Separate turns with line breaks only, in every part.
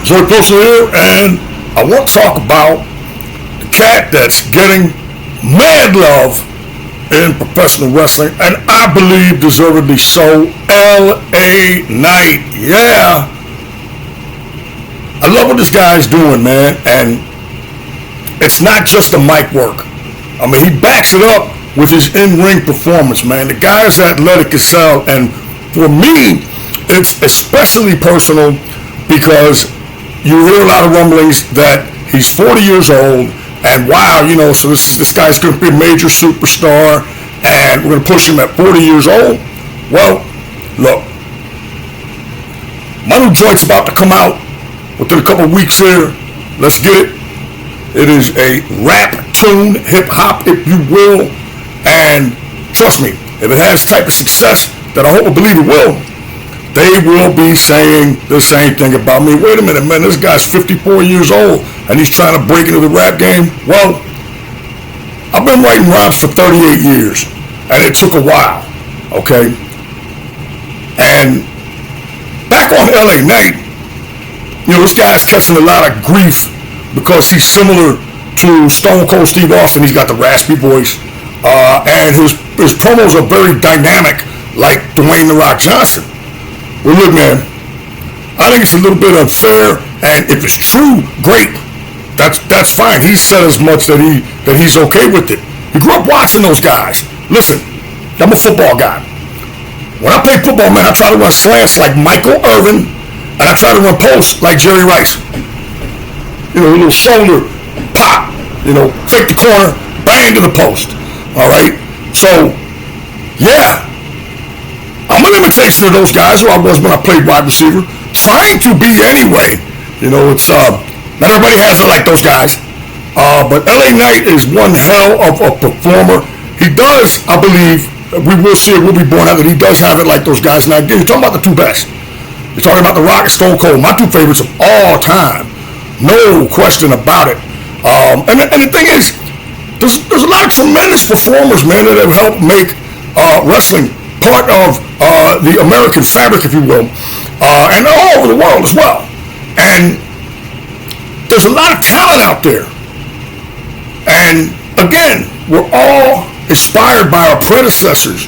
Zoe Flowsa here, and I want to talk about the cat that's getting mad love in professional wrestling, and I believe deservedly so. LA Knight, yeah. I love what this guy's doing, man, and it's not just the mic work. I mean, he backs it up with his in-ring performance, man. The guy is athletic as hell, and for me, it's especially personal because you hear a lot of rumblings that he's 40 years old, and wow, so this guy's going to be a major superstar, and we're going to push him at 40 years old. Well, look, my new joint's about to come out within a couple of weeks here. Let's get it. It is a rap tune, hip-hop, if you will, and trust me, if it has the type of success that I hope and believe it will, they will be saying the same thing about me. Wait a minute, man, this guy's 54 years old and he's trying to break into the rap game. Well, I've been writing raps for 38 years and it took a while, okay? And back on LA Knight, this guy's catching a lot of grief because he's similar to Stone Cold Steve Austin. He's got the raspy voice, and his promos are very dynamic, like Dwayne "The Rock" Johnson. Well, look, man, I think it's a little bit unfair, and if it's true, great. That's fine. He said as much that he's okay with it. He grew up watching those guys. Listen, I'm a football guy. When I play football, man, I try to run slants like Michael Irvin, and I try to run posts like Jerry Rice. A little shoulder pop, fake the corner, bang to the post. All right? So, yeah. I'm an imitation of those guys who I was when I played wide receiver, trying to be anyway. It's not everybody has it like those guys, but LA Knight is one hell of a performer. He does, I believe, we will see it, we'll be born out that he does have it like those guys. Now, again, you're talking about the two best. You're talking about The Rock and Stone Cold, my two favorites of all time, no question about it. And the thing is, there's a lot of tremendous performers, man, that have helped make wrestling part of the American fabric, if you will, and all over the world as well. And there's a lot of talent out there. And again, we're all inspired by our predecessors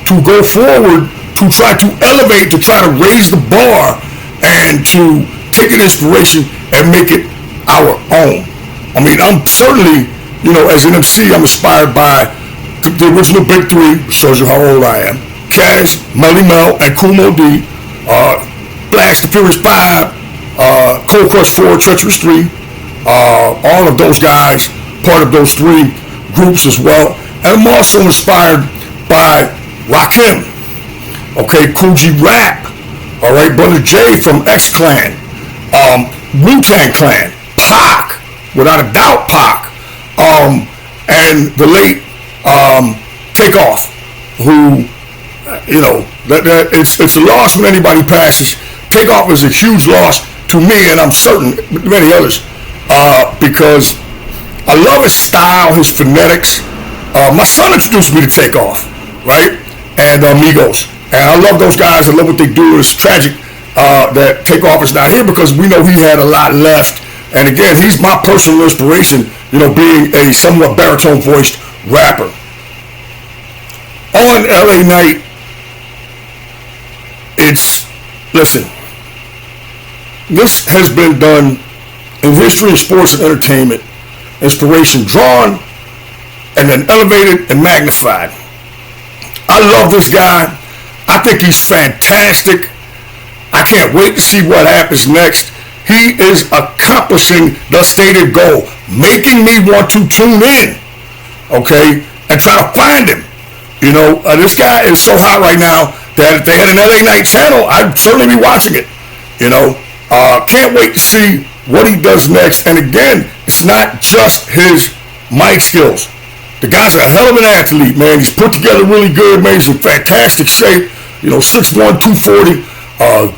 to go forward, to try to elevate, to try to raise the bar, and to take an inspiration and make it our own. I mean, I'm certainly, as an MC, I'm inspired by the original Big Three, shows you how old I am. Cash, Melly Mel, and Kumo D, Blast the Furious 5, Cold Crush 4, Treacherous 3, all of those guys, part of those three groups as well. And I'm also inspired by Rakim, okay, Kool G Rap, all right, Brother Jay from X-Clan, Wu-Tang Clan, Pac, without a doubt Pac, and the late Takeoff, who, it's a loss when anybody passes. Takeoff is a huge loss to me, and I'm certain many others, because I love his style, his phonetics. My son introduced me to Takeoff, right? And Migos. And I love those guys. I love what they do. It's tragic that Takeoff is not here because we know he had a lot left. And again, he's my personal inspiration, being a somewhat baritone-voiced rapper. On LA Knight, listen, this has been done in history of sports and entertainment. Inspiration drawn and then elevated and magnified. I love this guy. I think he's fantastic. I can't wait to see what happens next. He is accomplishing the stated goal, making me want to tune in, okay, and try to find him. This guy is so hot right now that if they had an LA Knight channel, I'd certainly be watching it. Can't wait to see what he does next. And again, it's not just his mic skills. The guy's a hell of an athlete, man. He's put together really good, man. He's in fantastic shape. 6'1", 240,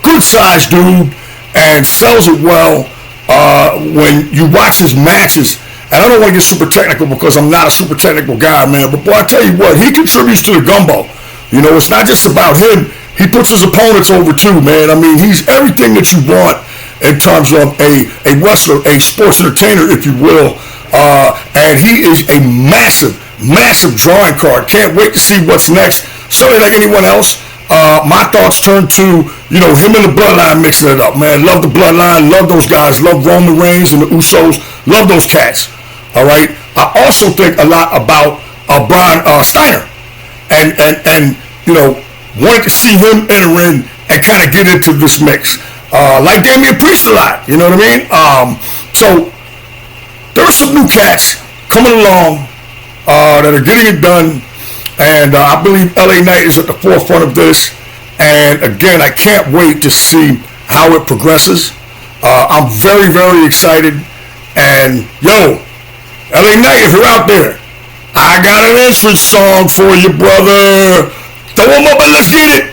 good sized dude, and sells it well when you watch his matches. And I don't want to get super technical because I'm not a super technical guy, man. But boy, I tell you what, he contributes to the gumbo. It's not just about him. He puts his opponents over too, man. I mean, he's everything that you want. in terms of a wrestler, a sports entertainer, if you will. And he is a massive, massive drawing card. Can't wait to see what's next. Certainly, like anyone else, my thoughts turn to, him and the Bloodline mixing it up, man. Love the Bloodline, love those guys, love Roman Reigns and the Usos, love those cats. All right. I also think a lot about Braun Steiner, and wanted to see him enter in and kind of get into this mix. Like Damian Priest a lot, you know what I mean? So there are some new cats coming along that are getting it done, and I believe LA Knight is at the forefront of this. And again, I can't wait to see how it progresses. I'm very, very excited. And yo, LA Knight, if you're out there, I got an entrance song for you, brother. Throw them up and let's get it.